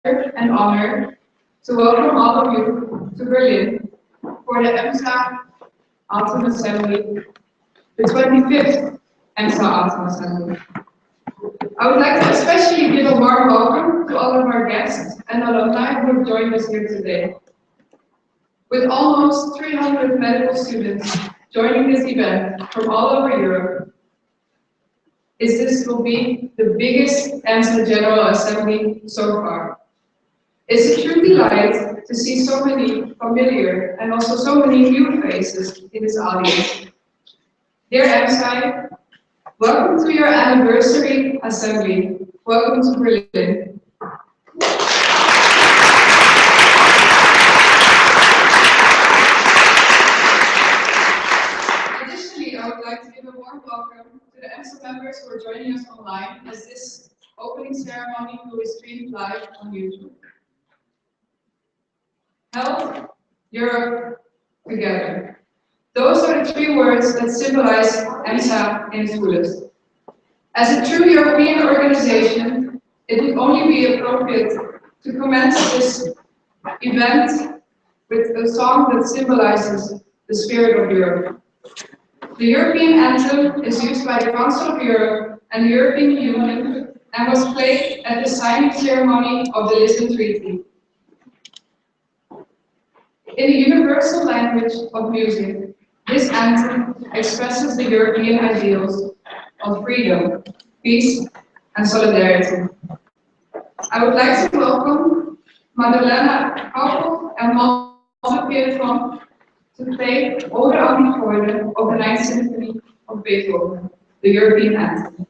and honor to welcome all of you to Berlin for the EMSA Autumn Assembly, the 25th EMSA Autumn Assembly. I would like to especially give a warm welcome to all of our guests and alumni who have joined us here today. With almost 300 medical students joining this event from all over Europe, this will be the biggest EMSA General Assembly so far. It's a true delight to see so many familiar and also so many new faces in this audience. Dear EMSA, welcome to your anniversary assembly. Welcome to Berlin. Additionally, I would like to give a warm welcome to the EMSA members who are joining us online as this opening ceremony will be streamed live on YouTube. Health, Europe, together. Those are the three words that symbolize EMSA in its fullest. As a true European organization, it would only be appropriate to commence this event with a song that symbolizes the spirit of Europe. The European anthem is used by the Council of Europe and the European Union and was played at the signing ceremony of the Lisbon Treaty. In the universal language of music, this anthem expresses the European ideals of freedom, peace, and solidarity. I would like to welcome Madeleine Kaufel and Malte Peterson to play Ode aan die Freude of the Ninth Symphony of Beethoven, the European anthem.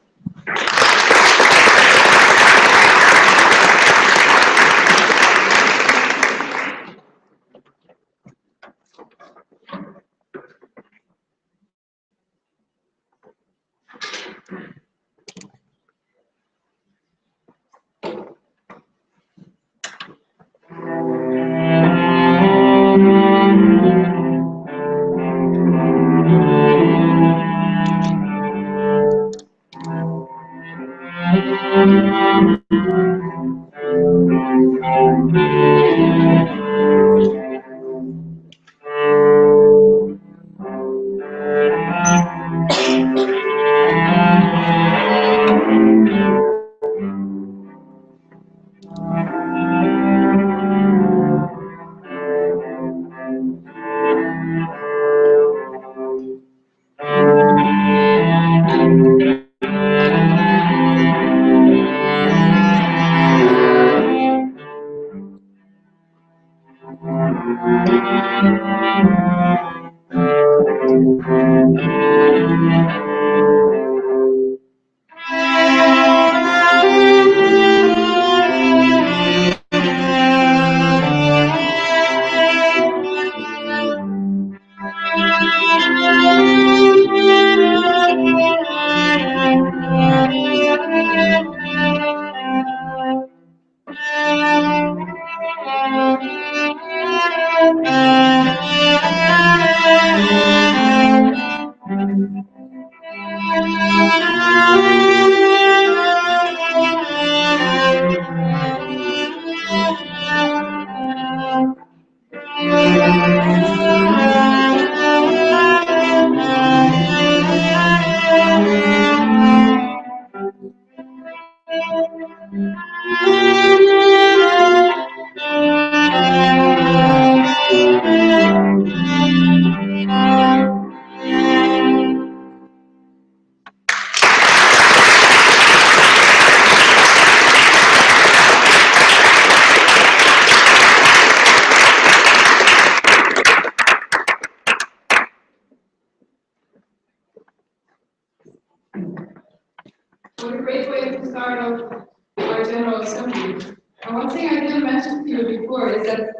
What a great way to start off our General Assembly. And one thing I didn't mention to you before is that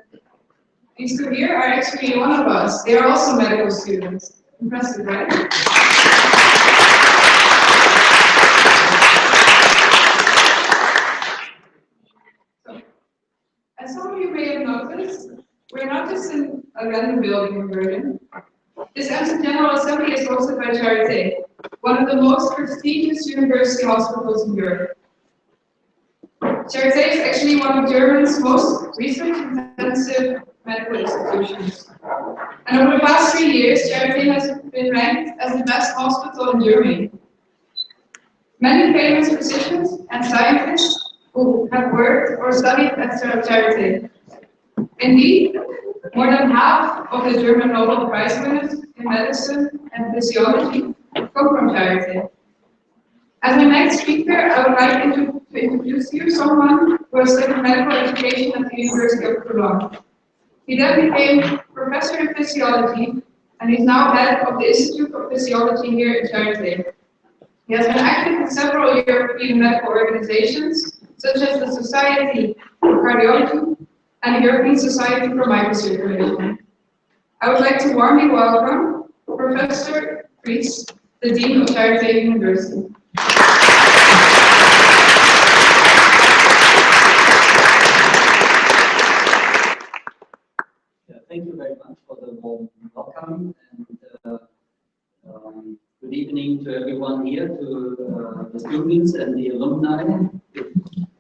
these two here are actually one of us. They are also medical students. Impressive, right? So, as some of you may have noticed, we're not just in a random building in Berlin. This EMSA General Assembly is hosted by Charite, one of the most prestigious university hospitals in Europe. Charite is actually one of Germany's most research-intensive medical institutions. And over the past 3 years, Charite has been ranked as the best hospital in Germany. Many famous physicians and scientists who have worked or studied at Charite. Indeed, more than half of the German Nobel Prize winners in medicine and physiology come from Charite. As my next speaker, I would like to introduce you someone who has studied medical education at the University of Cologne. He then became professor in physiology and is now head of the Institute of Physiology here in Charite. He has been active in several European medical organizations, such as the Society for Cardiology and the European Society for Microcirculation. I would like to warmly welcome Professor Pries, the Dean of Charite University. Thank you very much for the warm welcome, and good evening to everyone here, to the students and the alumni.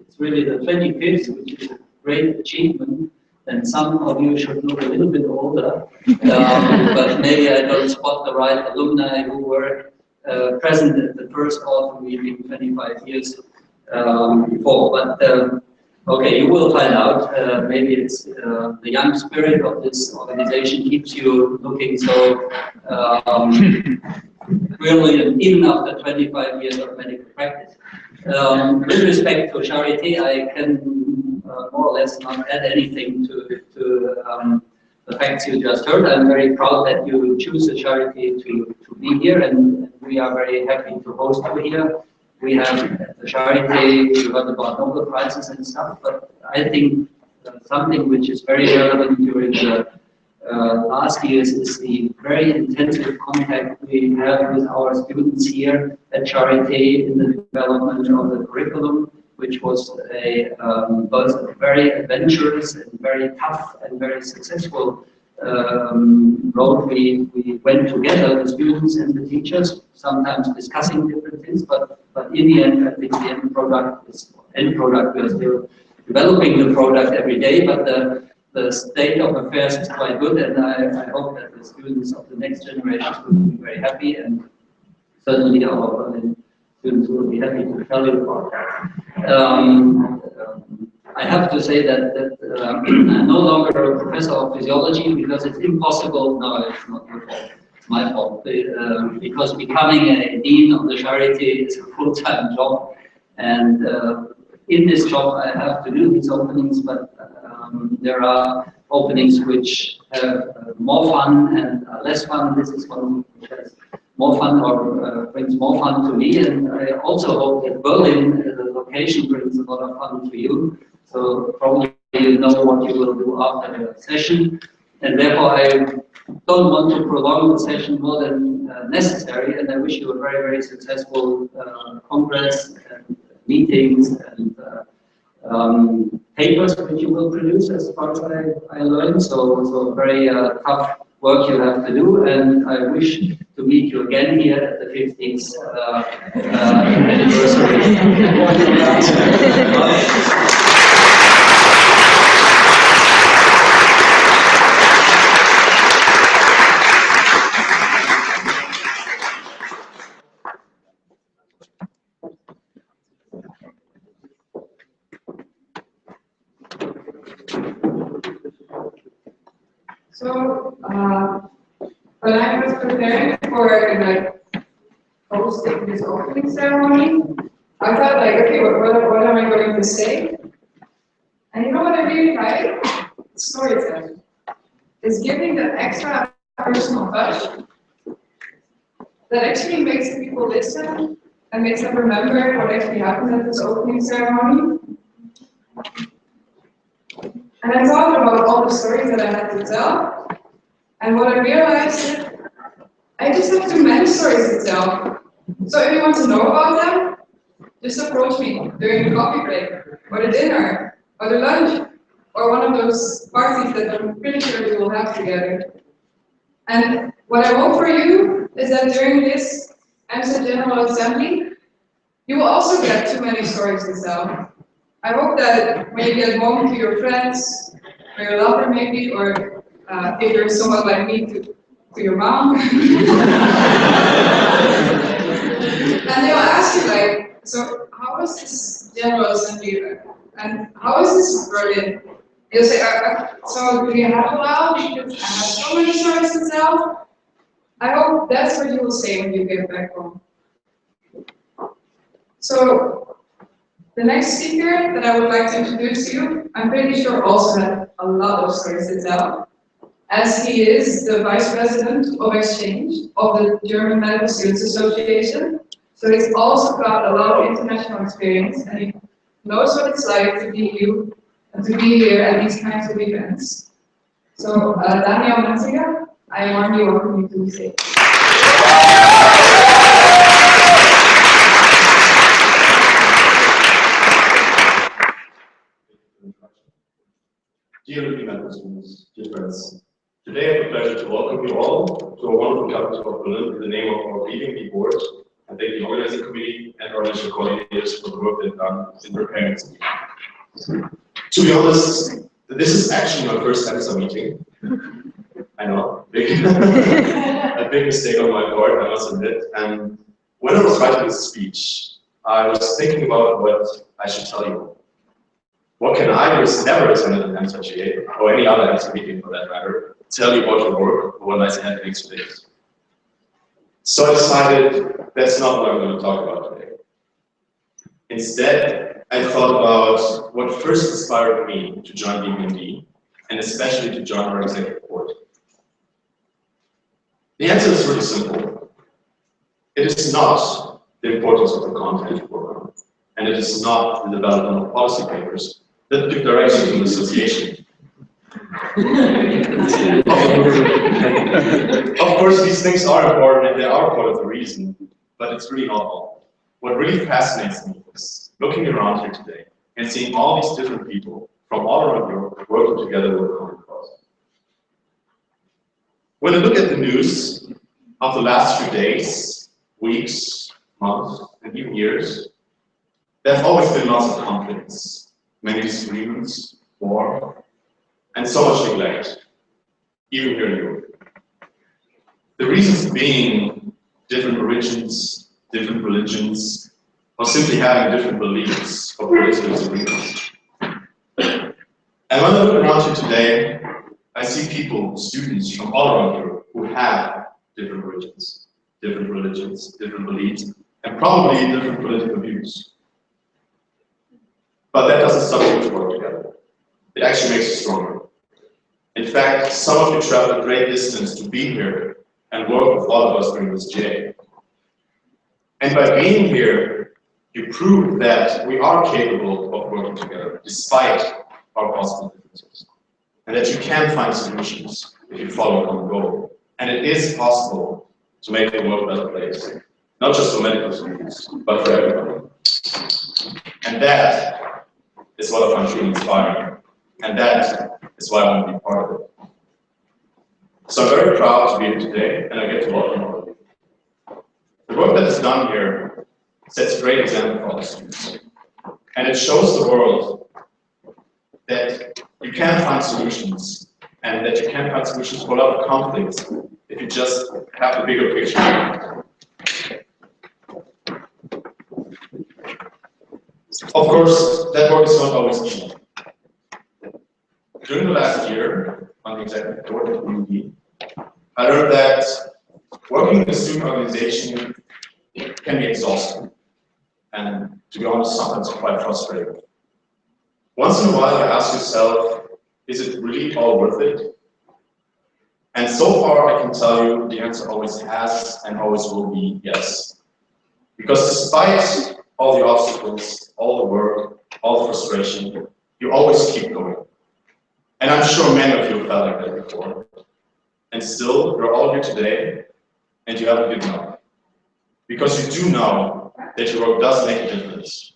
It's really the 25th, which is a great achievement, and some of you should look a little bit older, but maybe I don't spot the right alumni who were present at the first autumn meeting 25 years before. But okay, you will find out. Maybe it's the young spirit of this organization keeps you looking so brilliant even after 25 years of medical practice. With respect to Charite, I can more or less not add anything to the facts you just heard. I'm very proud that you choose the Charite to be here, and we are very happy to host you here. We have at the Charite, you heard about Nobel Prizes and stuff, but I think something which is very relevant during the last years is the very intensive contact we have with our students here at Charite in the development of the curriculum, which was both a very adventurous and very tough and very successful road we went together, the students and the teachers, sometimes discussing different things, but in the end, I think the end product, we are still developing the product every day, but the state of affairs is quite good, and I hope that the students of the next generations will be very happy, and certainly our students will be happy to tell you about that. I have to say that I'm no longer a professor of physiology because it's impossible. No, it's not your fault. It's my fault. Because becoming a dean of the Charite is a full-time job, and in this job I have to do these openings, but there are openings which have more fun and less fun. This is one which has more fun or brings more fun to me, and I also hope that Berlin, the location, brings a lot of fun to you. So probably you know what you will do after the session, and therefore I don't want to prolong the session more than necessary, and I wish you a very, very successful congress and meetings and papers which you will produce, as far as I learned. So very tough work you have to do, and I wish to meet you again here at the 50th anniversary. So, when I was preparing for hosting this opening ceremony, I thought okay, what am I going to say? And you know what I really like? Storytelling. It's giving that extra personal touch that actually makes the people listen and makes them remember what actually happened at this opening ceremony. And I thought about all the stories that I had to tell, and what I realized is I just have too many stories to tell. So if you want to know about them, just approach me during the coffee break, or the dinner, or the lunch, or one of those parties that I'm pretty sure we will have together. And what I hope for you is that during this EMSA General Assembly, you will also get too many stories to tell. I hope that when you get home to your friends, or your lover maybe, or if you're someone like me, to your mom, and they'll ask you like, so how was this General Assembly, and how is this Berlin? You'll say, so do you have a while? Because I have so many stories to tell. I hope that's what you will say when you get back home. So, the next speaker that I would like to introduce to you, I'm pretty sure also has a lot of stories to tell, as he is the Vice President of Exchange of the German Medical Students Association. So he's also got a lot of international experience, and he knows what it's like to be you and to be here at these kinds of events. So, Daniel Mesinga, I warmly welcome you to the stage. Dear medical students, dear friends, today I have the pleasure to welcome you all to a wonderful campus of Berlin in the name of our bvmd board, and thank the organizing committee and our initial coordinators for the work they've done in preparing this meeting. To be honest, this is actually my first EMSA meeting. I know, a big mistake on my part, I must admit. And when I was writing this speech, I was thinking about what I should tell you. What can I, who has never attended an EMSA GA, or any other EMSA meeting for that matter, tell you about your work or what lies ahead next today? So I decided that's not what I'm going to talk about today. Instead, I thought about what first inspired me to join bvmd, and especially to join our executive board. The answer is really simple. It is not the importance of the content program, and it is not the development of policy papers that give direction to the association. Of course, these things are important and they are part of the reason, but it's really not all. What really fascinates me is looking around here today and seeing all these different people from all around Europe working together with a common cause. When I look at the news of the last few days, weeks, months, and even years, there have always been lots of conflicts, many disagreements, war, and so much neglect, even here in Europe. The reasons being different origins, different religions, or simply having different beliefs or political disagreements. And when I look around here today, I see people, students from all around Europe who have different origins, different religions, different beliefs, and probably different political views. But that doesn't stop you to work together. It actually makes you stronger. In fact, some of you traveled a great distance to be here and work with all of us during this GA. And by being here, you prove that we are capable of working together, despite our possible differences. And that you can find solutions if you follow a common goal. And it is possible to make the world a better place. Not just for medical students, but for everybody. And that is what I find truly inspiring. And that is why I want to be part of it. So I'm very proud to be here today, and I get to welcome all of you. The work that is done here sets a great example for all the students. And it shows the world that you can find solutions, and that you can find solutions for a lot of conflicts if you just have the bigger picture. Of course, that work is not always easy. During the last year, on the executive board at bvmd, I learned that working in a student organization can be exhausting, and to be honest, sometimes quite frustrating. Once in a while, you ask yourself, is it really all worth it? And so far, I can tell you the answer always has and always will be yes. Because despite all the obstacles, all the work, all the frustration, you always keep going. And I'm sure many of you have felt like that before. And still, you're all here today, and you haven't given up. Because you do know that your work does make a difference.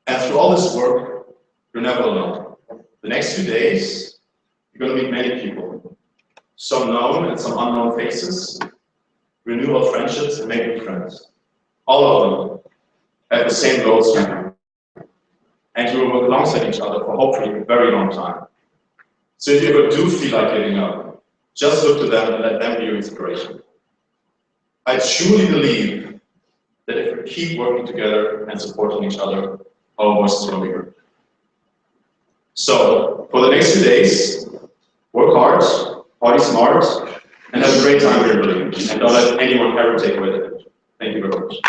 And through all this work, you're never alone. The next few days, you're going to meet many people. Some known and some unknown faces, renew old friendships and make new friends. All of them have the same goals you do. and you will work alongside each other for hopefully a very long time. So if you ever do feel like giving up, just look to them and let them be your inspiration. I truly believe that if we keep working together and supporting each other, our voices will be heard. So, for the next few days, work hard, party smart, and have a great time here in Berlin. And don't let anyone ever take away that. Thank you very much.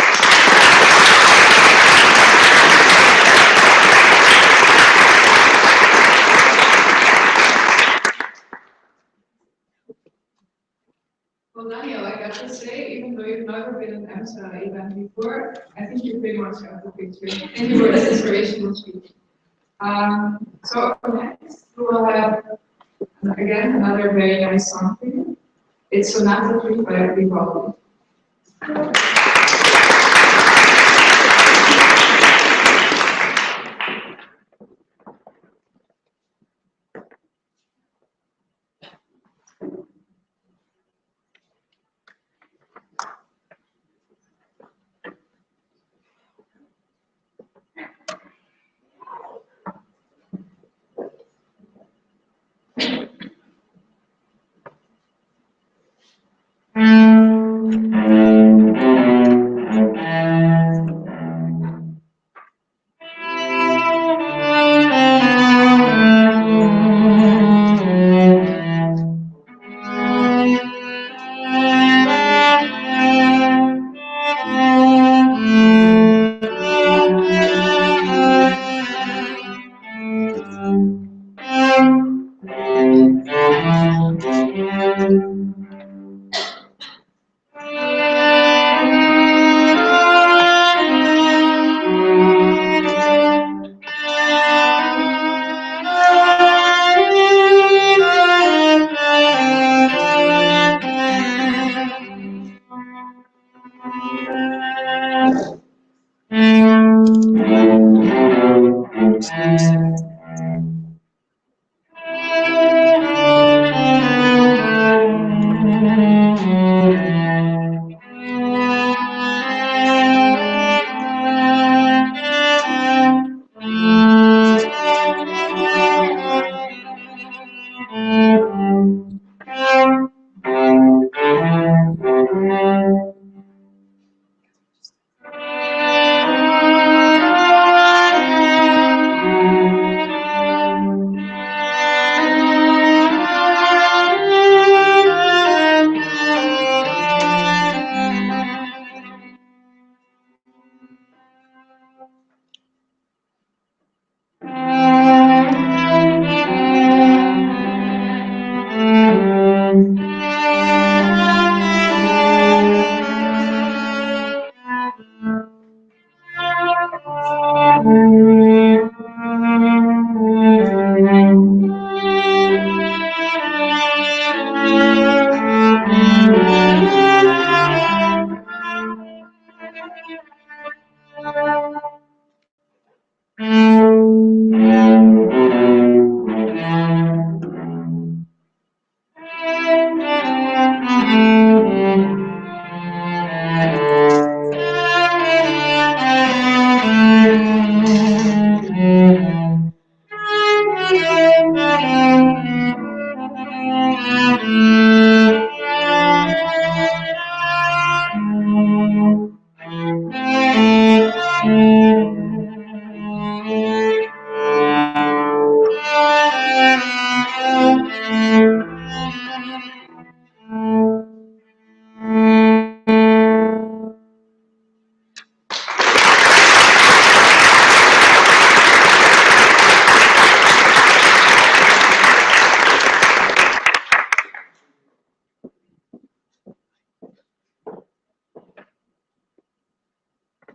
Well, Daniel, I got to say, even though you've never been an EMSA event before, I think you pretty much got the picture. And you were an inspirational speech. So up next, we will have, again, another very nice song for you. It's Sonata 3 by Vivaldi.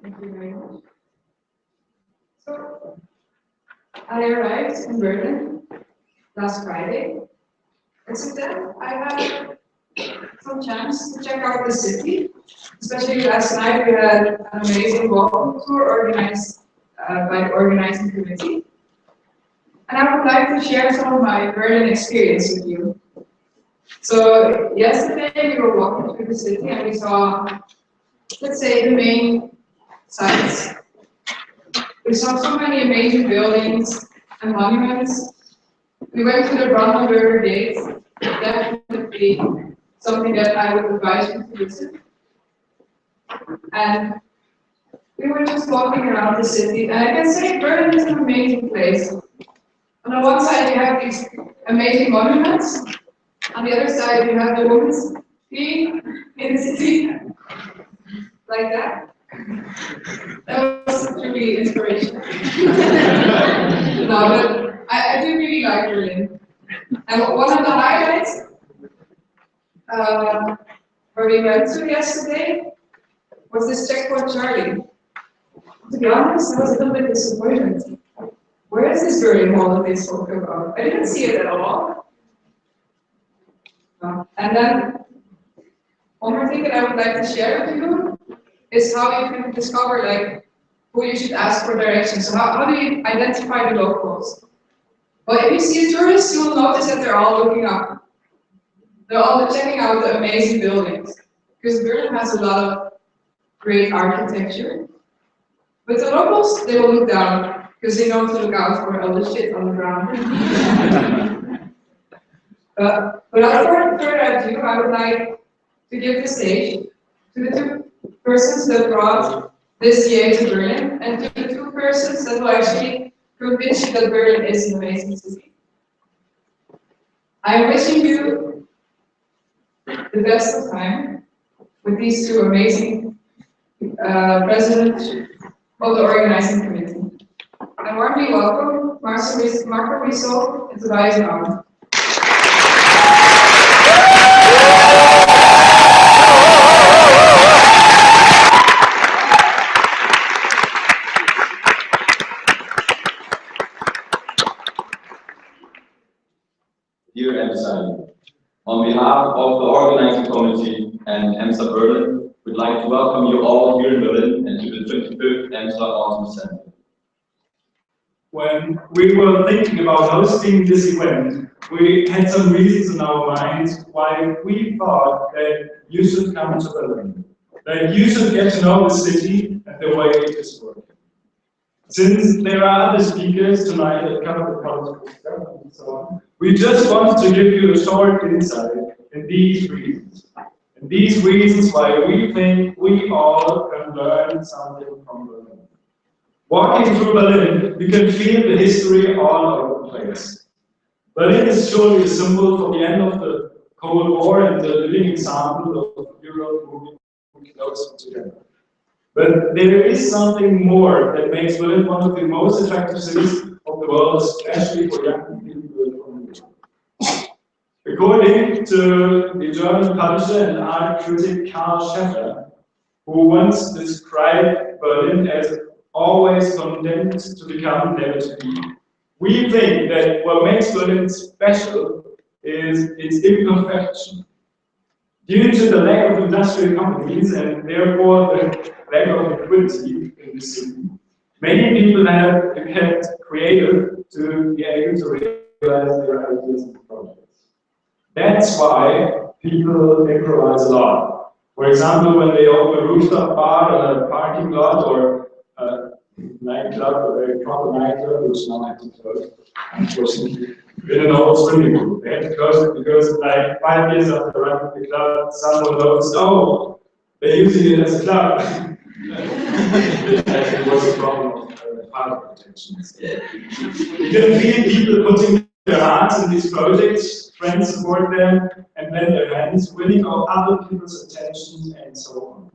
Thank you very much. So, I arrived in Berlin last Friday, and since then I had some chance to check out the city. Especially last night we had an amazing walking tour organized by the Organising Committee. And I would like to share some of my Berlin experience with you. So yesterday we were walking through the city and we saw, let's say, the main sites. We saw so many amazing buildings and monuments. We went to the Brandenburger Gate, definitely something that I would advise you to visit. And we were just walking around the city, and I can say Berlin is an amazing place. On the one side, you have these amazing monuments. On the other side, you have the women's being in the city, like that. That was really inspirational. No, but I do really like Berlin. And one of the highlights where we went to yesterday was this checkpoint Charlie. To be honest, I was a little bit disappointed. Where is this Berlin Wall that they spoke about? I didn't see it at all. And then, one more thing that I would like to share with you is how you can discover like who you should ask for directions. So how do you identify the locals? Well, if you see a tourist, you will notice that they're all looking up. They're all checking out the amazing buildings. Because Berlin has a lot of great architecture. But the locals, they will look down, because they know to look out for all the shit on the ground. Without further ado, I would like to give the stage to the two persons that brought this year to Berlin, and to the two persons that will actually convince you that Berlin is an amazing city. I am wishing you the best of time with these two amazing presidents of the Organizing Committee. I warmly welcome Marco Riso and Tobias Baum. Dear EMSA, on behalf of the Organizing Committee and EMSA Berlin, we'd like to welcome you all here in Berlin and to the 25th EMSA Autumn Assembly. When we were thinking about hosting this event, we had some reasons in our minds why we thought that you should come to Berlin, that you should get to know the city and the way it is working. Since there are other speakers tonight that cover the political stuff and so on, we just wanted to give you a short insight in these reasons. And these reasons why we think we all can learn something from Berlin. Walking through Berlin, you can feel the history all over the place. Berlin is surely a symbol for the end of the Cold War and the living example of Europe moving closer together. But there is something more that makes Berlin one of the most attractive cities of the world, especially for young people from Europe. According to the German publisher and art critic Karl Schäfer, who once described Berlin as always condemned to become never to be, we think that what makes Berlin special is its imperfection. Due to the lack of industrial companies and therefore the lack of liquidity in the city, many people have kept creative to be able to realize their ideas and projects. That's why people improvise a lot. For example, when they open a rooftop bar or a parking lot or a nightclub or a proper nightclub, which now had to close, unfortunately. In an old swimming pool. They had to close it because, like, 5 years after running the club, someone noticed, oh, they're using it as a club. It actually was a problem of fire protection. You can feel people putting their hearts in these projects, friends support them, and lend their hands, winning other people's attention, and so on.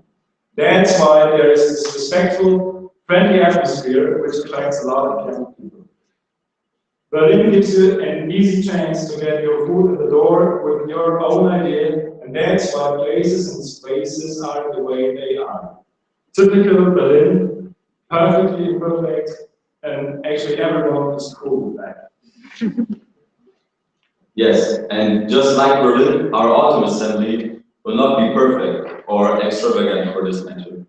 That's why there is this respectful, friendly atmosphere which attracts a lot of young people. Berlin gives you an easy chance to get your foot in the door with your own idea, and that's why places and spaces are the way they are. Typical Berlin, perfectly imperfect, and actually everyone is cool with that. Yes, and just like Berlin, our autumn assembly will not be perfect or extravagant for this matter.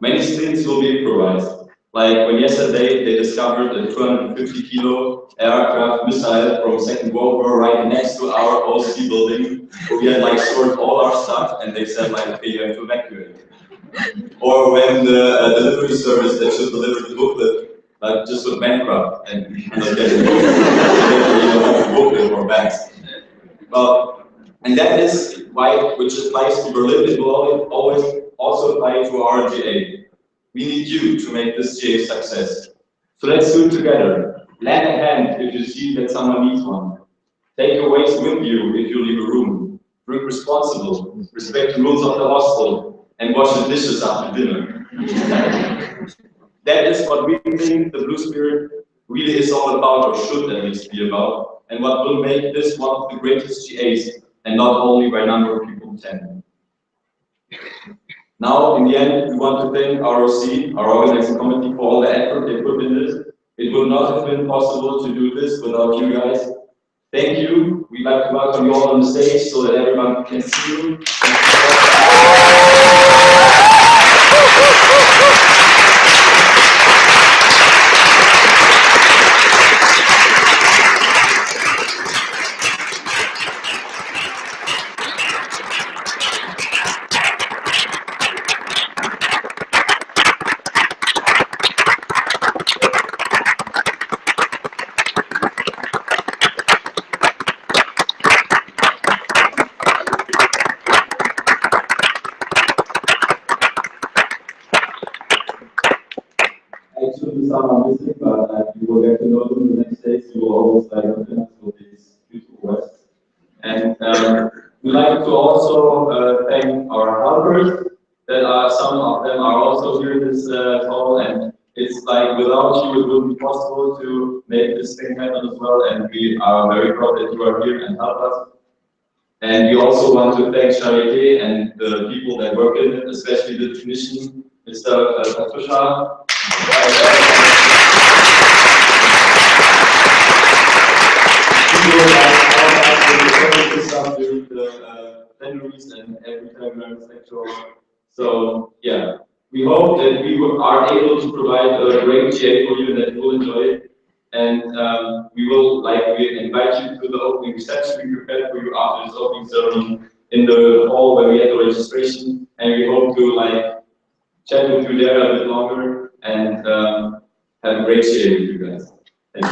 Many things will be improvised. Like when yesterday they discovered a 250 kilo aircraft missile from Second World War right next to our OC building, where we had like stored all our stuff, and they said like, okay, you have to evacuate. Or when the delivery service that should deliver the booklet like just with bankrupt and we cannot get a booklet or bags. Well, and that is why, which applies to Berlin, it will always also apply to our GA. We need you to make this GA a success. So let's do it together. Lend a hand if you see that someone needs one. Take your waste with you if you leave a room. Drink responsible, respect the rules of the hostel, and wash the dishes after dinner. That is what we think the Blue Spirit really is all about, or should at least be about, and what will make this one of the greatest GAs, and not only by number of people attending. Now, in the end, we want to thank ROC, our organizing committee, for all the effort they put in this. It would not have been possible to do this without you guys. Thank you. We'd like to welcome you all on the stage so that everyone can see you. Someone missing, but you will get to know them the next day, so you will always like them for these beautiful questions. And we'd like to also thank our helpers, that are, some of them are also here in this hall, and it's like without you it wouldn't be possible to make this thing happen as well, and we are very proud that you are here and help us. And we also want to thank Charite and the people that work in it, especially the technician, Mr. Papazoglou. During the plenaries and every time we are lecture. So yeah, we hope that we are able to provide a great GA for you and that you will enjoy it. And we will invite you to the opening reception we prepared for you after this opening ceremony in the hall where we had the registration, and we hope to chat with you there a bit longer and have a great GA with you guys. Thank you.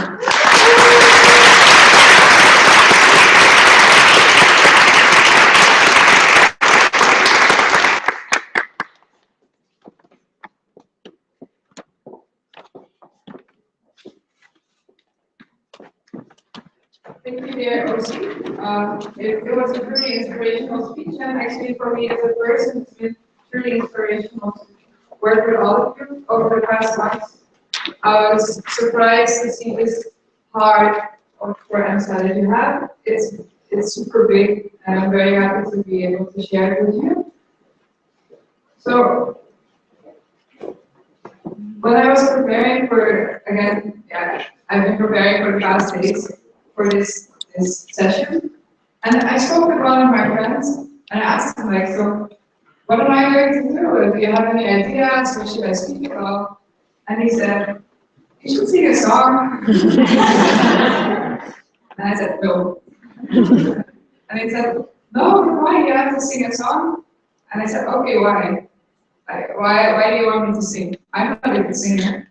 Thank you, dear OC. It was a really inspirational speech, and actually for me as a person, it's been really inspirational to work with all of you over the past months. I was surprised to see this heart for EMSA that you have. It's super big, and I'm very happy to be able to share it with you. So, when I was preparing for, again, I've been preparing for the past days for this session, and I spoke with one of my friends, and I asked him, so what am I going to do? Do you have any ideas? What should I speak about? And he said, you should sing a song. And I said, no. And he said, no, why? You have to sing a song? And I said, okay, why? Why do you want me to sing? I'm not a good singer.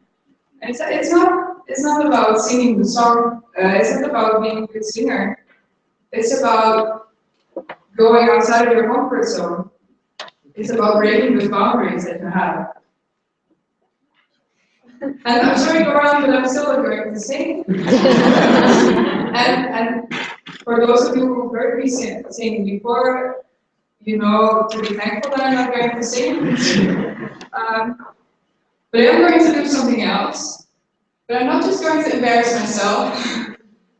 And he said, it's not about singing the song. It's not about being a good singer. It's about going outside of your comfort zone. It's about breaking the boundaries that you have. And I'm sorry to go around, but I'm still going to sing. and for those of you who heard me sing before, you know to be thankful that I'm not going to sing. But I'm going to do something else. But I'm not just going to embarrass myself.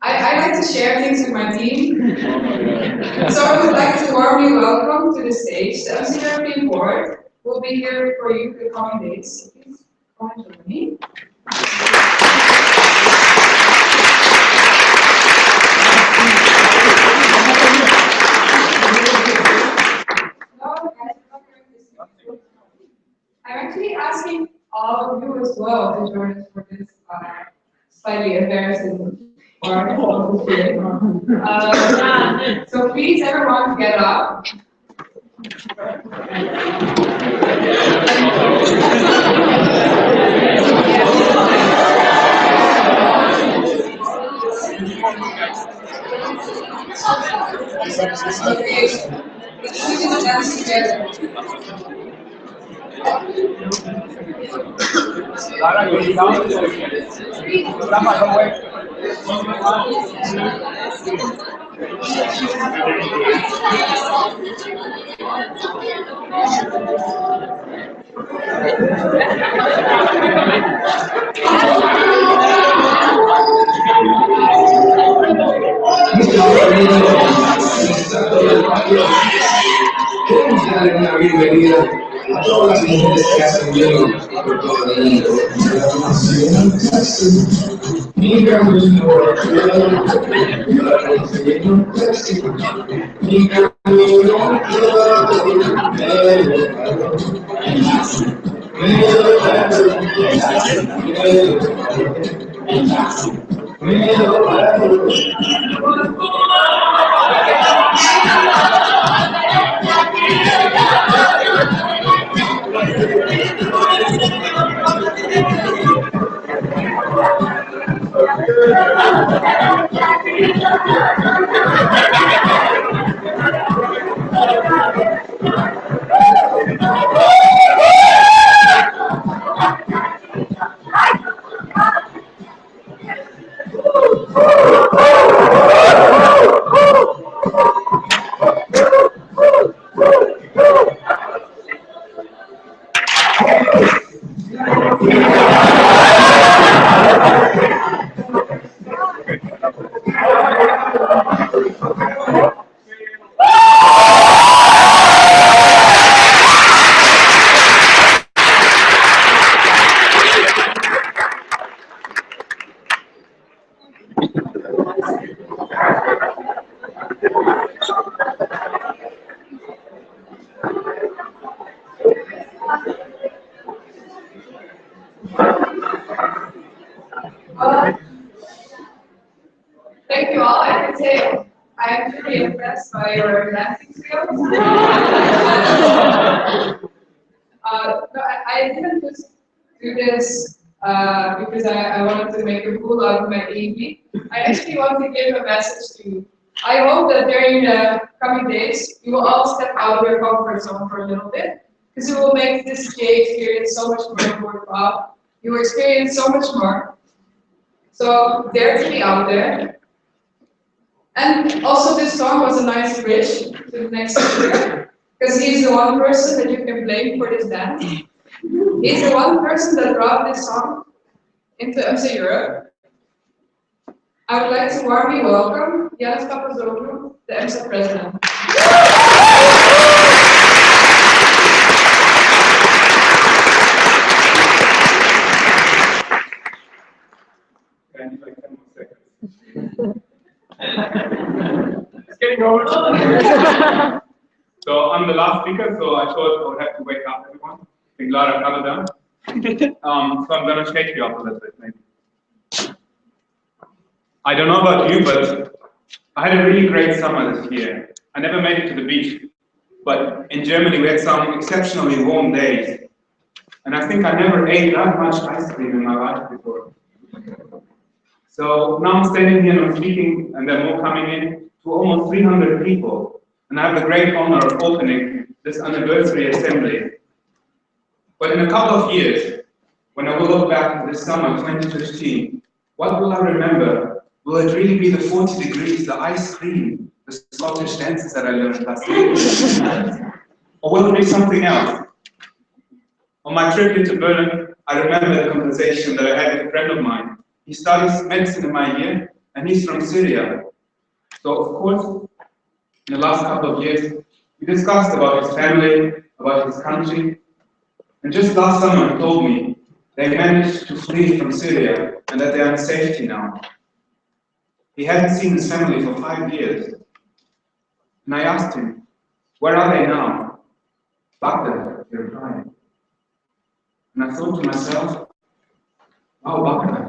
I like to share things with my team. So I would like to warmly welcome to the stage the EMSA board. We'll be here for you the coming days. Please come and join me. I'm actually asking all of you as well to join us for this slightly embarrassing part of the day. So please, everyone, get up. Lara, you're down. Rafa, don't wait. Queremos darle una bienvenida a todas las mujeres que hacen bien por todo el mundo. Thank you all. I can say I am pretty impressed by your dancing skills. No, I didn't just do this because I wanted to make a fool out of my EV. I actually want to give a message to you. I hope that during the coming days, you will all step out of your comfort zone for a little bit, because it will make this J experience so much more worthwhile. You will experience so much more. So dare to be out there. And also this song was a nice bridge to the next speaker, because he's the one person that you can blame for this dance. He's the one person that brought this song into EMSA Europe. I would like to warmly welcome Jannis Papazoglou, the EMSA president. It's getting old. So I'm the last speaker, so I thought I would have to wake up everyone. I think Lara covered that. So I'm going to shake you up a little bit, maybe. I don't know about you, but I had a really great summer this year. I never made it to the beach, but in Germany we had some exceptionally warm days. And I think I never ate that much ice cream in my life before. So now I'm standing here and I'm speaking, and there are more coming in, to almost 300 people. And I have the great honor of opening this anniversary assembly. But in a couple of years, when I will look back at this summer 2015, what will I remember? Will it really be the 40 degrees, the ice cream, the Scottish dances that I learned last week? Or will it be something else? On my trip into Berlin, I remember the conversation that I had with a friend of mine. He studies medicine in my year, and he's from Syria. So, of course, in the last couple of years, we discussed about his family, about his country. And just last summer, he told me they managed to flee from Syria and that they are in safety now. He hadn't seen his family for 5 years. And I asked him, where are they now? Baghdad, he replied. And I thought to myself, wow, Baghdad.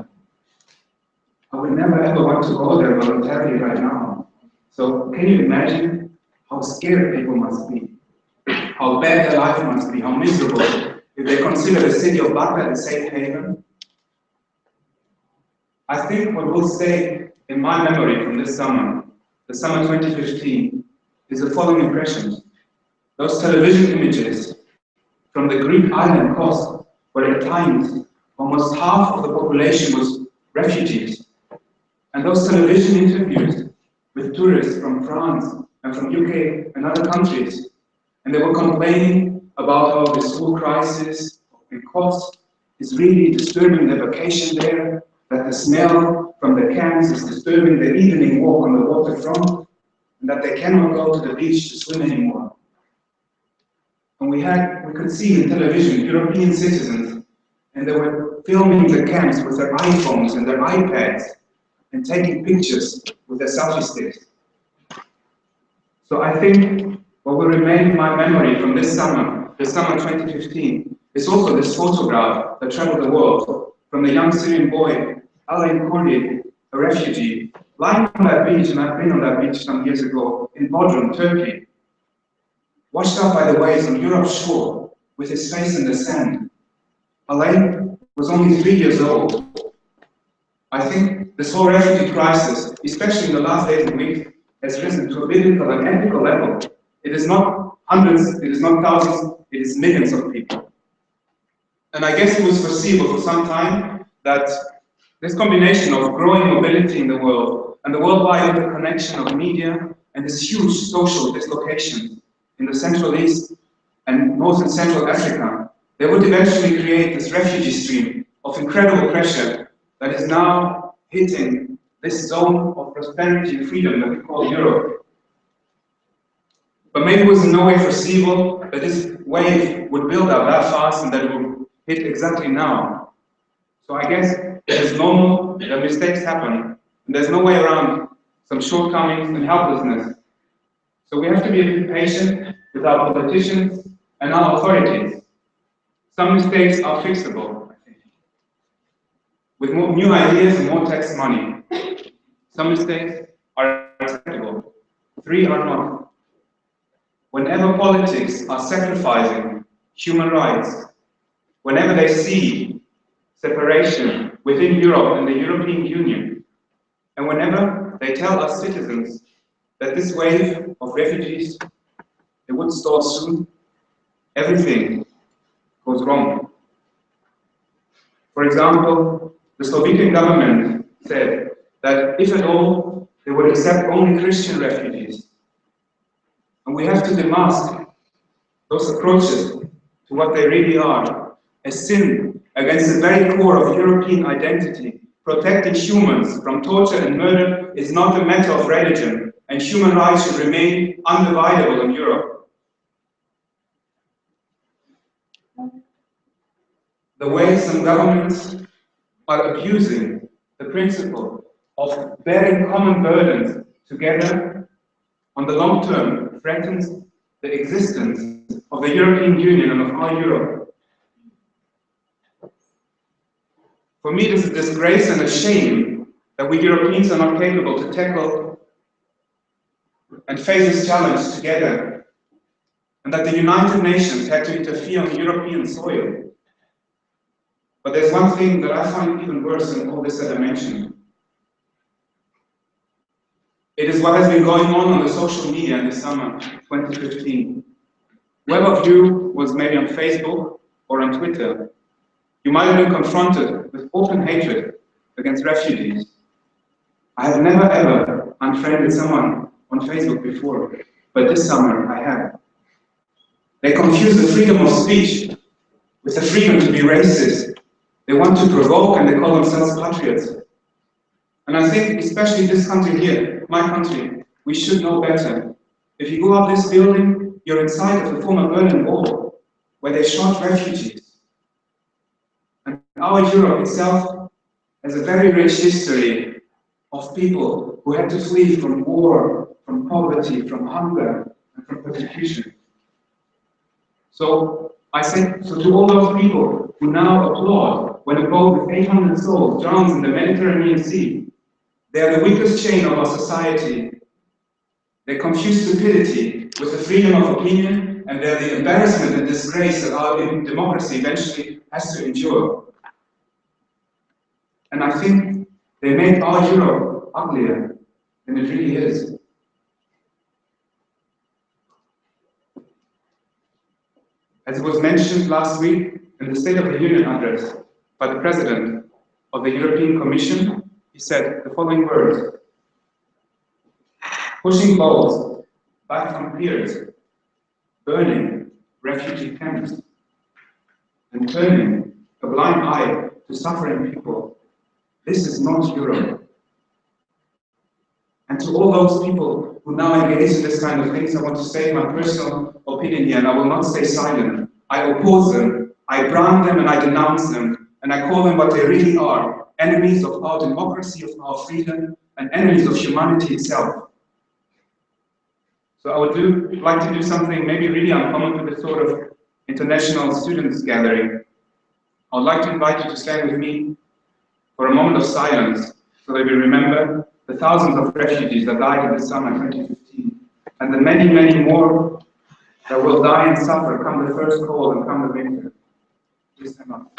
I would never ever want to go there voluntarily right now. So can you imagine how scared people must be? How bad their life must be, how miserable, if they consider the city of Baghdad a safe haven? I think what we'll say in my memory from this summer, the summer 2015, is the following impressions. Those television images from the Greek island coast, where at times almost half of the population was refugees. And those television interviews with tourists from France and from UK and other countries, and they were complaining about how the school crisis in Kos is really disturbing their vacation there, that the smell from the camps is disturbing their evening walk on the waterfront, and that they cannot go to the beach to swim anymore. And we could see in television European citizens, and they were filming the camps with their iPhones and their iPads, and taking pictures with their selfie sticks. So I think what will remain in my memory from this summer, the summer 2015, is also this photograph that traveled the world from the young Syrian boy, Alain Kurdi, a refugee, lying on that beach, and I've been on that beach some years ago, in Bodrum, Turkey, washed up by the waves on Europe's shore, with his face in the sand. Alain was only 3 years old. I think this whole refugee crisis, especially in the last days and weeks, has risen to a biblical and ethical level. It is not hundreds, it is not thousands, it is millions of people. And I guess it was foreseeable for some time that this combination of growing mobility in the world and the worldwide interconnection of media and this huge social dislocation in the Central East and North and Central Africa, they would eventually create this refugee stream of incredible pressure that is now hitting this zone of prosperity and freedom that we call Europe. But maybe it was in no way foreseeable that this wave would build up that fast and that it would hit exactly now. So I guess it is normal that mistakes happen, and there's no way around some shortcomings and helplessness. So we have to be a bit patient with our politicians and our authorities. Some mistakes are fixable, I think, with more new ideas and more tax money. Some mistakes are acceptable, 3 are not. Whenever politics are sacrificing human rights, whenever they see separation within Europe and the European Union, and whenever they tell us citizens that this wave of refugees, it would stall soon, everything goes wrong. For example, the Slovakian government said that if at all, they would accept only Christian refugees. And we have to demask those approaches to what they really are, a sin against the very core of European identity. Protecting humans from torture and murder is not a matter of religion, and human rights should remain undividable in Europe. The way some governments are abusing the principle of bearing common burdens together on the long term threatens the existence of the European Union and of our Europe. For me, it is a disgrace and a shame that we Europeans are not capable to tackle and face this challenge together, and that the United Nations had to interfere on European soil. But there's one thing that I find even worse than all this that I mentioned. It is what has been going on the social media in the summer 2015. Whoever of you was maybe on Facebook or on Twitter, you might have been confronted with open hatred against refugees. I have never ever unfriended someone on Facebook before, but this summer I have. They confuse the freedom of speech with the freedom to be racist. They want to provoke and they call themselves patriots. And I think, especially this country here, my country, we should know better. If you go up this building, you're inside of the former Berlin Wall, where they shot refugees. And our Europe itself has a very rich history of people who had to flee from war, from poverty, from hunger, and from persecution. So I say to all those people who now applaud when a boat with 800 souls drowns in the Mediterranean Sea, they are the weakest chain of our society. They confuse stupidity with the freedom of opinion, and they are the embarrassment and disgrace that our democracy eventually has to endure. And I think they make our Europe uglier than it really is. As it was mentioned last week in the State of the Union address by the President of the European Commission, he said the following words: pushing balls back from Pries, burning refugee camps, and turning a blind eye to suffering people. This is not Europe. And to all those people who now engage in this kind of things, I want to say my personal opinion here, and I will not stay silent. I oppose them, I brand them, and I denounce them, and I call them what they really are: enemies of our democracy, of our freedom, and enemies of humanity itself. So I would like to do something maybe really uncommon to this sort of international students gathering. I would like to invite you to stand with me for a moment of silence so that we remember the thousands of refugees that died in the summer 2015, and the many, many more that will die and suffer come the first cold and come the winter. Please stand up.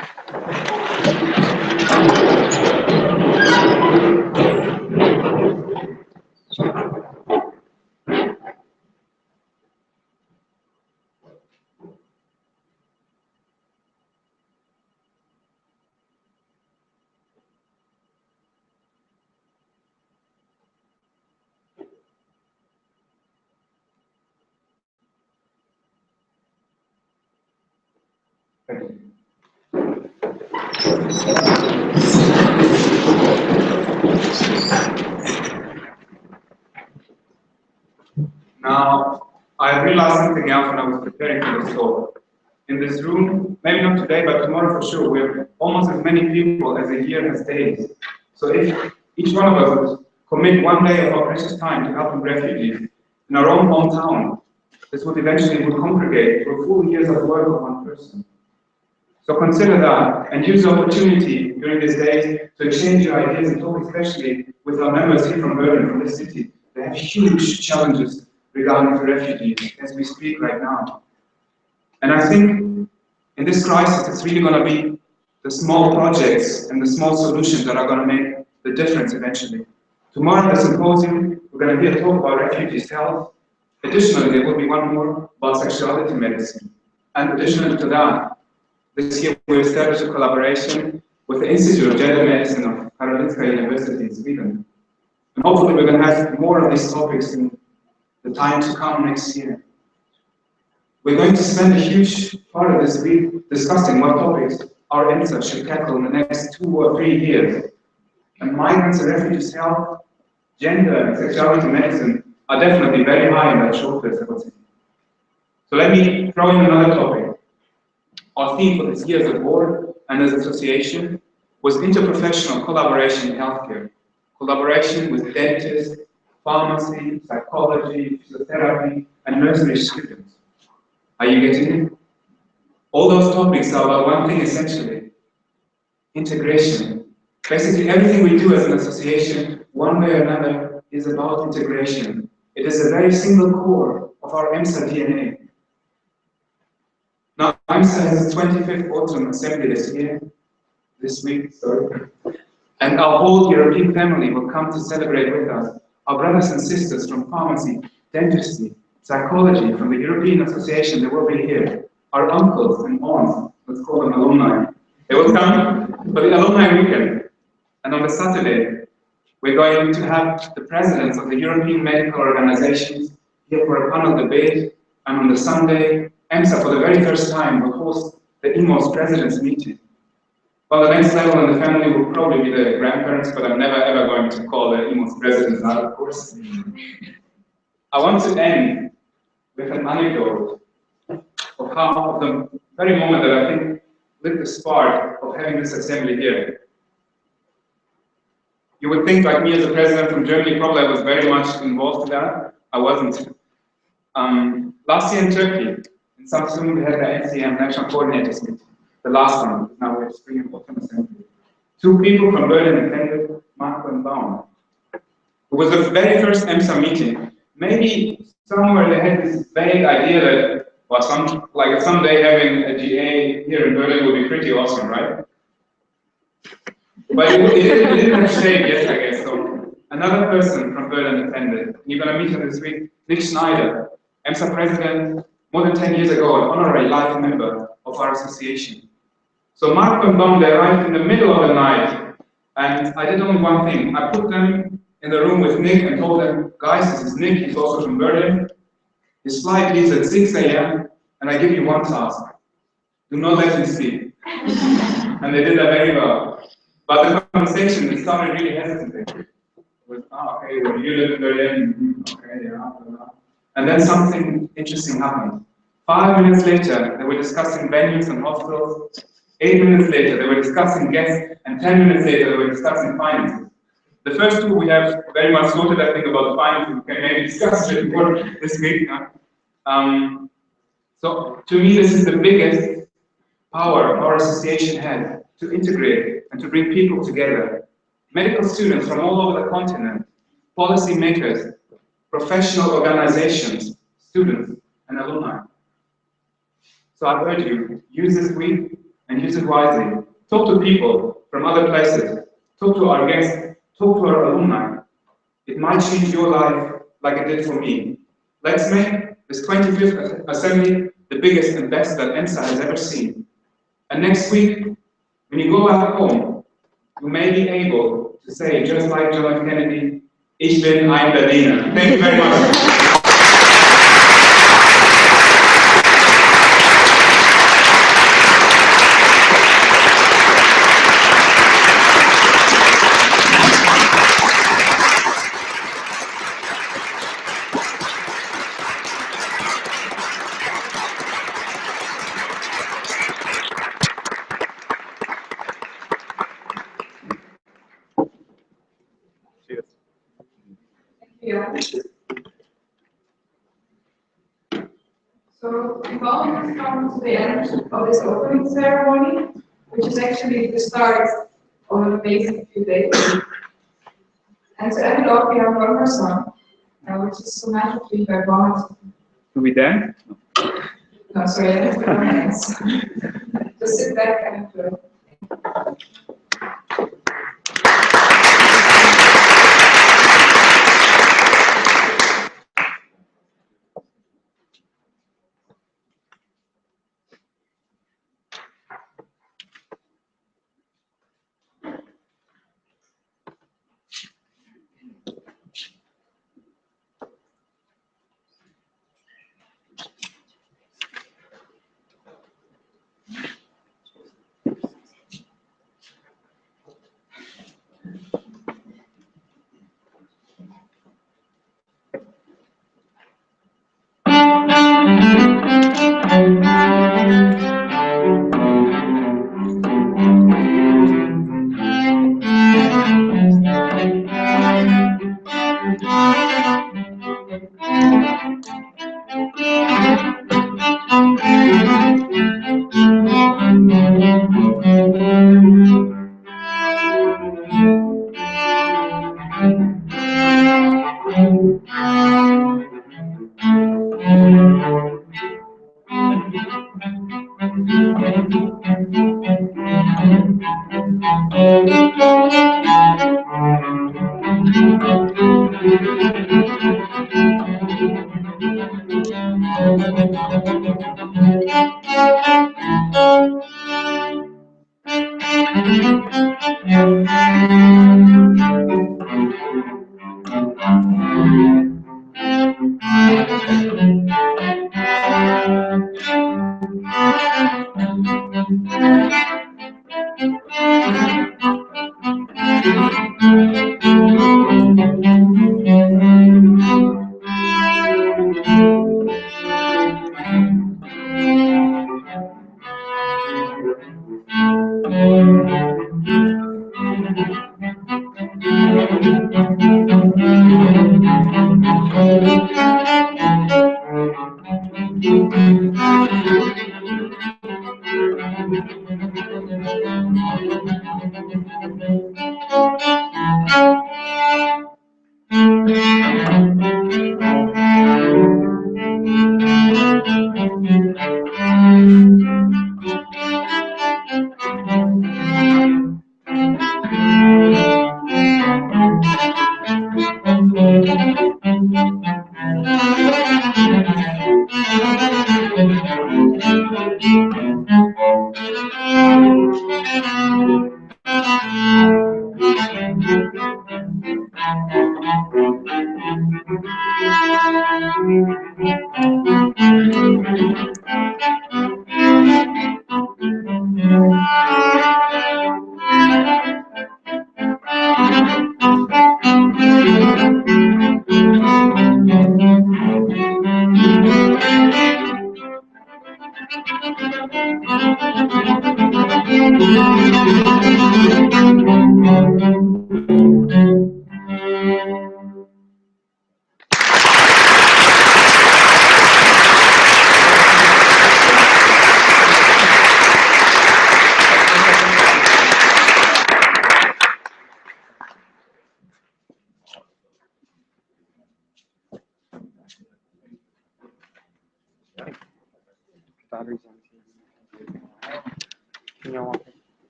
Thank you. Now, I realized something else when I was preparing for this talk. In this room, maybe not today, but tomorrow for sure, we have almost as many people as a year has days. So if each one of us would commit one day of our precious time to helping refugees in our own hometown, this would eventually congregate for a full year's of work of one person. So consider that and use the opportunity during these days to exchange your ideas and talk especially with our members here from Berlin, from this city. They have huge challenges regarding the refugees as we speak right now. And I think in this crisis it's really going to be the small projects and the small solutions that are going to make the difference eventually. Tomorrow at the symposium we're going to hear a talk about refugees' health. Additionally, there will be one more about sexuality medicine. And additionally to that, this year we established a collaboration with the Institute of Gender Medicine of Karolinska University in Sweden. And hopefully we're going to have more of these topics in the time to come next year. We're going to spend a huge part of this week discussing what topics our EMSA should tackle in the next 2 or 3 years. And migrants and refugees' health, gender and sexuality medicine are definitely very high in that shortlist, I would say. So let me throw in another topic. Our theme for this year as a board and as an association was interprofessional collaboration in healthcare. Collaboration with dentists, pharmacy, psychology, physiotherapy, and nursery students. Are you getting it? All those topics are about one thing essentially: integration. Basically everything we do as an association, one way or another, is about integration. It is a very single core of our EMSA DNA. Now, EMSA has its 25th Autumn Assembly this week, and our whole European family will come to celebrate with us. Our brothers and sisters from pharmacy, dentistry, psychology, from the European Association, they will be here. Our uncles and aunts, let's call them alumni, they will come for the alumni weekend. And on the Saturday, we're going to have the presidents of the European medical organizations here for a panel debate. And on the Sunday, EMSA, for the very first time, will host the EMOS presidents meeting. Well, the next level in the family will probably be the grandparents, but I'm never ever going to call the EMOS presidents out, of course. I want to end with an anecdote of the very moment that I think lit the spark of having this assembly here. You would think, like me as a president from Germany, probably I was very much involved in that. I wasn't. Last year in Turkey, in Samsun, we had the NCM National Coordinators meeting. The last one, now we have spring and autumn assembly. 2 people from Berlin attended, Marco and Baum. It was the very first EMSA meeting. Maybe somewhere they had this vague idea that, well, someday having a GA here in Berlin would be pretty awesome, right? But it didn't have shape yet, I guess. So Another person from Berlin attended. You're going to meet him this week, Nick Schneider, EMSA president, more than 10 years ago, an honorary life member of our association. So Marco and Baum, they arrived in the middle of the night, and I did only one thing. I put them in the room with Nick and told them, guys, this is Nick, he's also from Berlin. His flight leaves at 6 a.m., and I give you one task. Do not let him sleep. And they did that very well. But the conversation, it started really hesitant. With, okay, you live in Berlin, okay, yeah, blah, blah. And then something interesting happened. 5 minutes later, they were discussing venues and hostels. 8 minutes later, they were discussing guests, and 10 minutes later, they were discussing finances. The first two, we have very much sorted, I think, about the finances. We can maybe discuss a bit more this week. So, to me, this is the biggest power our association has to integrate and to bring people together. Medical students from all over the continent, policy makers, professional organizations, students, and alumni. So I urge you, use this week and use it wisely. Talk to people from other places. Talk to our guests. Talk to our alumni. It might change your life like it did for me. Let's make this 25th Assembly the biggest and best that EMSA has ever seen. And next week, when you go back home, you may be able to say, just like John F. Kennedy, Ich bin ein Berliner. Thank you very much. Yeah. So we've almost come to the end of this opening ceremony, which is actually the start of an amazing few days. And to end it off, we have one more song, which is Somatically by Baum. Are we there? No, sorry, I have to go hands. Just sit back and enjoy.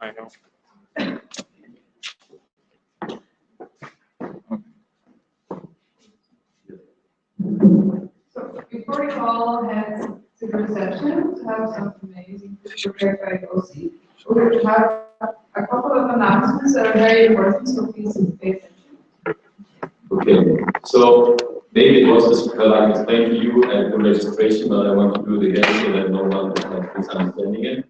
I know. So before we all head to the reception to have some amazing food prepared by OC, we have a couple of announcements that are very important, so please pay attention. Okay, so maybe it was just like explained to you at the registration, but I want to do it again so that no one is like misunderstanding it.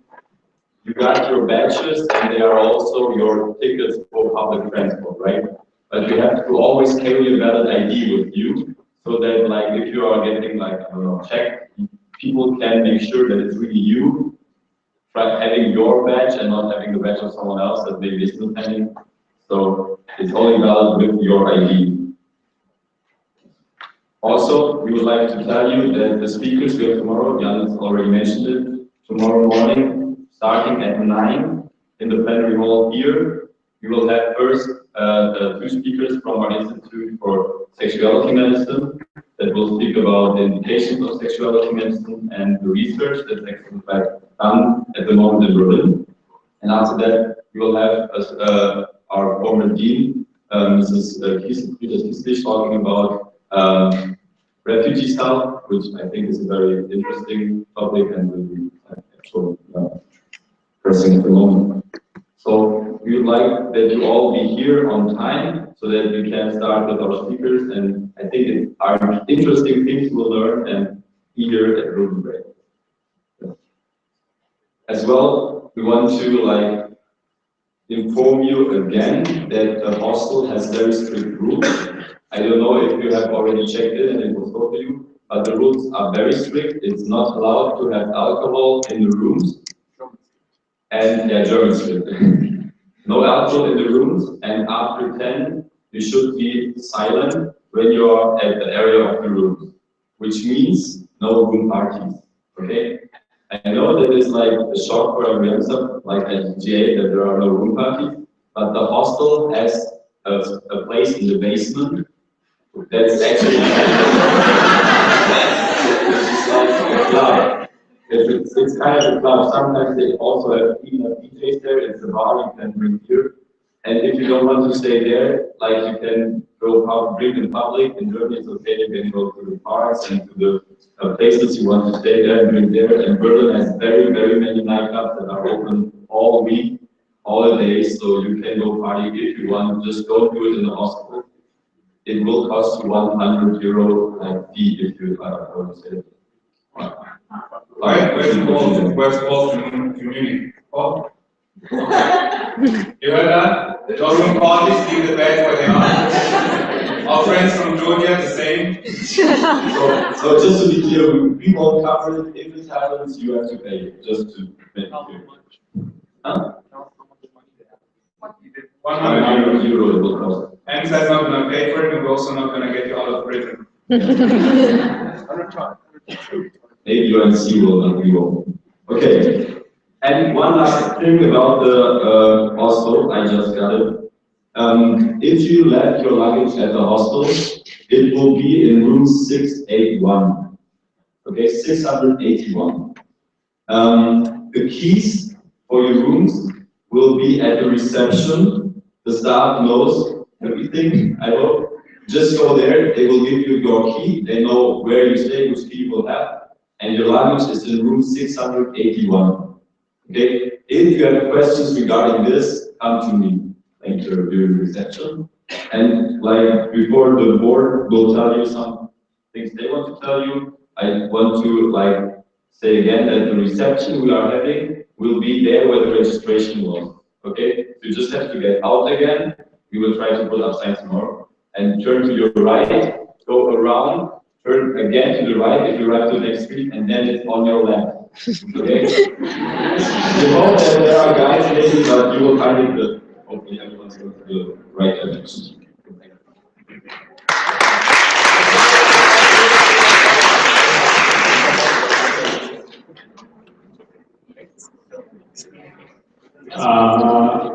You got your badges and they are also your tickets for public transport, right? But you have to always carry a valid ID with you so that like if you are getting like, I don't know, checked, people can make sure that it's really you having your badge and not having the badge of someone else that maybe is pending. So it's only valid with your ID. Also, we would like to tell you that the speakers we have tomorrow, Jannis already mentioned it, tomorrow morning, starting at 9 in the plenary hall here, we will have first the two speakers from our Institute for Sexuality Medicine that will speak about the indications of sexuality medicine and the research that's actually done at the moment in Berlin. And after that, we will have our former dean, Mrs. Kiesel, talking about refugee health, which I think is a very interesting topic and will be actual pressing at the moment. So we would like that you all be here on time so that we can start with our speakers, and I think it are interesting things we'll learn and eager at room break. As well, we want to inform you again that the hostel has very strict rules. I don't know if you have already checked it and it was told to you, but the rules are very strict. It's not allowed to have alcohol in the rooms. And German strict. No alcohol in the rooms, and after 10, you should be silent when you are at the area of the rooms, which means no room parties. Okay? I know that it's like a shock for our EMSA, like at GA, that there are no room parties, but the hostel has a place in the basement that's actually like a club. It's kind of a club. Sometimes they also have DJs there. It's a bar, you can drink beer. And if you don't want to stay there, like you can go out drink in public. In Germany, it's okay. You can go to the parks and to the places you want to stay there and drink there. And Berlin has very, very many nightclubs that are open all week, all the days. So you can go party if you want. Just don't do it in the hospital. It will cost you €100 fee if you want to stay. Where's Paul from Munich? Paul? You heard that? Those from parties leave the beds where they are. Our friends from Georgia, the same. So just to be clear, we won't cover it. If it happens, you have to pay. Just to make it clear. Huh? 100 euro it will cost. EMSA is not going to pay for it, and we're also not going to get you out of prison. Maybe UNC will not be wrong. Okay. And one last thing about the hostel, I just got it. If you left your luggage at the hostel, it will be in room 681. Okay, 681. The keys for your rooms will be at the reception. The staff knows everything, I hope. Just go there, they will give you your key. They know where you stay, which key you will have. And your luggage is in room 681. Okay? If you have questions regarding this, come to me. Thank you. enter during reception. And like before the board will tell you some things they want to tell you, I want to like say again that the reception we are having will be there where the registration was. Okay? So you just have to get out again. We will try to put up signs tomorrow. And turn to your right, go around, turn again to the right if you arrive to the next street, and then it's on your left. Okay? We hope that there are guys maybe, but you will find it good. Hopefully everyone's going to the right direction.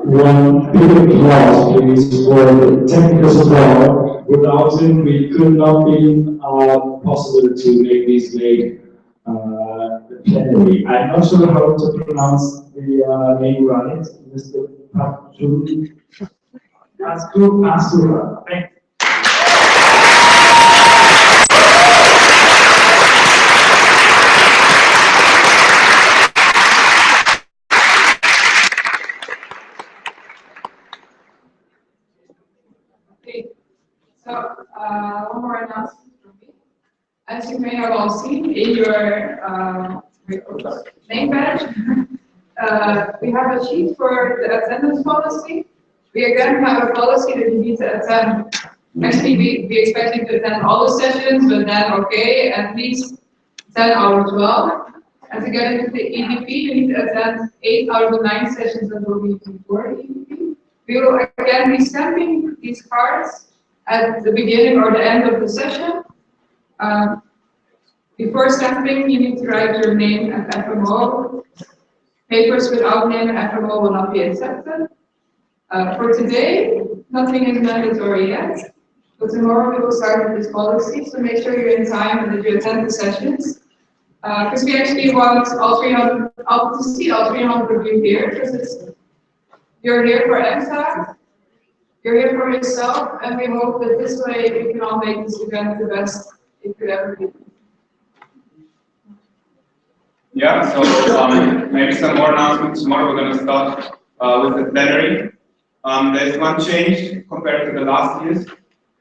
One big applause, please, for the technical support. Without him, we could not be possible to make this late plenary. I'm not sure how to pronounce the name right, Mr. Papazoglou. Papazoglou. Thank you. So, one more announcement from me. As you may have all seen in your name badge, we have a sheet for the attendance policy. We again have a policy that you need to attend. Actually, we expect you to attend all the sessions, but then, okay, at least 10 out of 12. And to get into the EDP, you need to attend 8 out of the 9 sessions that will be before EDP. We will again be stamping these cards at the beginning or the end of the session. Before stamping, you need to write your name and FMO. Papers without name and FMO will not be accepted. For today, nothing is mandatory yet, but tomorrow we will start with this policy, so make sure you're in time and that you attend the sessions. Because we actually want all 300, to see all 300 of you here, because you're here for EMSA, you're here for yourself, and we hope that this way we can all make this event the best it could ever be. Yeah, so maybe some more announcements. Tomorrow we're going to start with the plenary. There's one change compared to the last years.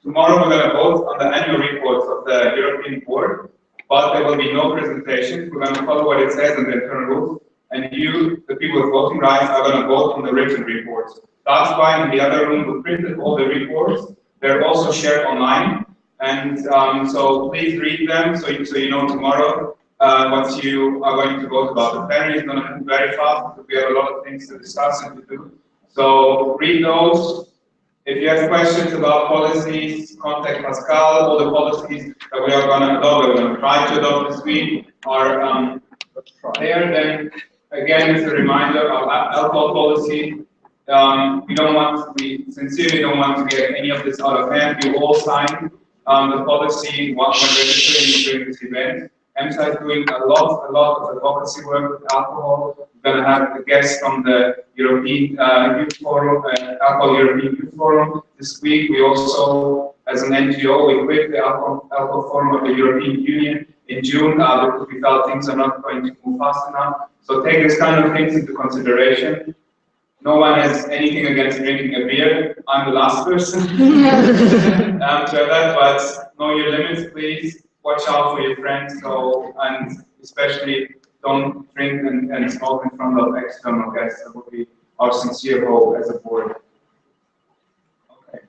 Tomorrow we're going to vote on the annual reports of the European Board, but there will be no presentations. We're going to follow what it says in the internal rules, and you, the people with voting rights, are going to vote on the written reports. That's why in the other room we printed all the reports. They're also shared online, and so please read them so you know tomorrow what you are going to vote about. The plenary is going to move very fast because we have a lot of things to discuss and to do. So read those. If you have questions about policies, contact Pascal. All the policies that we are going to adopt, we're going to try to adopt this week, are there. Then again, as a reminder, our alcohol policy. We sincerely don't want to get any of this out of hand. We all signed the policy when registering during this event. EMSA is doing a lot of advocacy work with alcohol. We're going to have a guest from the European Youth Forum, Alcohol European Youth Forum this week. We also, as an NGO, we quit the Alcohol Forum of the European Union in June because we felt things are not going to move fast enough. So take this kind of things into consideration. No one has anything against drinking a beer. I'm the last person to have that, but know your limits, please. Watch out for your friends, and especially don't drink and smoke in front of external guests. That would be our sincere hope as a board. Okay,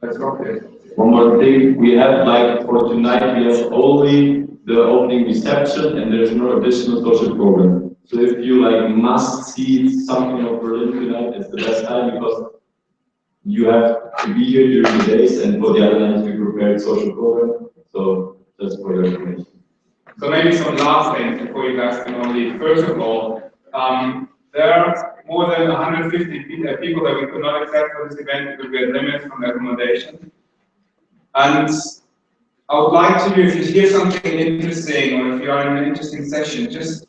let's rock it. One more thing, we have for tonight, we have only the opening reception and there's no additional social program. So if you must see something of Berlin tonight, it's the best time because you have to be here during the days, and for the other nights we prepared social program. So just for your information. So maybe some last things before you guys can all leave. First of all, there are more than 150 people that we could not accept for this event because we had limits from the accommodation. And I would like to, if you hear something interesting or if you are in an interesting session, just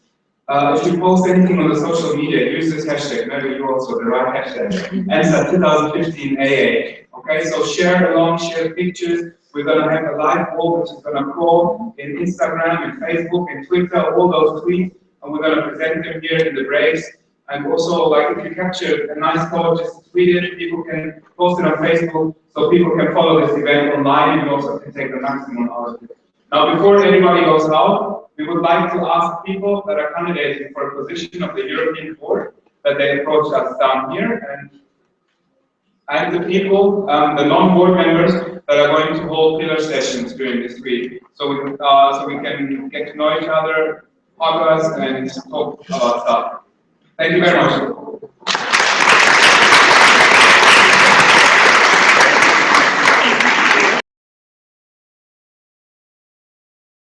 if you post anything on the social media, use this hashtag, maybe you also the right hashtag, EMSA2015AA. Okay, so share along, share pictures. We're going to have a live poll which is going to crawl in Instagram, in Facebook, in Twitter, all those tweets, and we're going to present them here in the breaks. And also, like, if you capture a nice thought, just tweet it, people can post it on Facebook, so people can follow this event online, and you also can take the maximum out of it. Now, before everybody goes out, we would like to ask people that are candidating for a position of the European Board that they approach us down here, and the people, the non-board members that are going to hold pillar sessions during this week, so we can get to know each other, hug us, and talk about stuff. Thank you very much.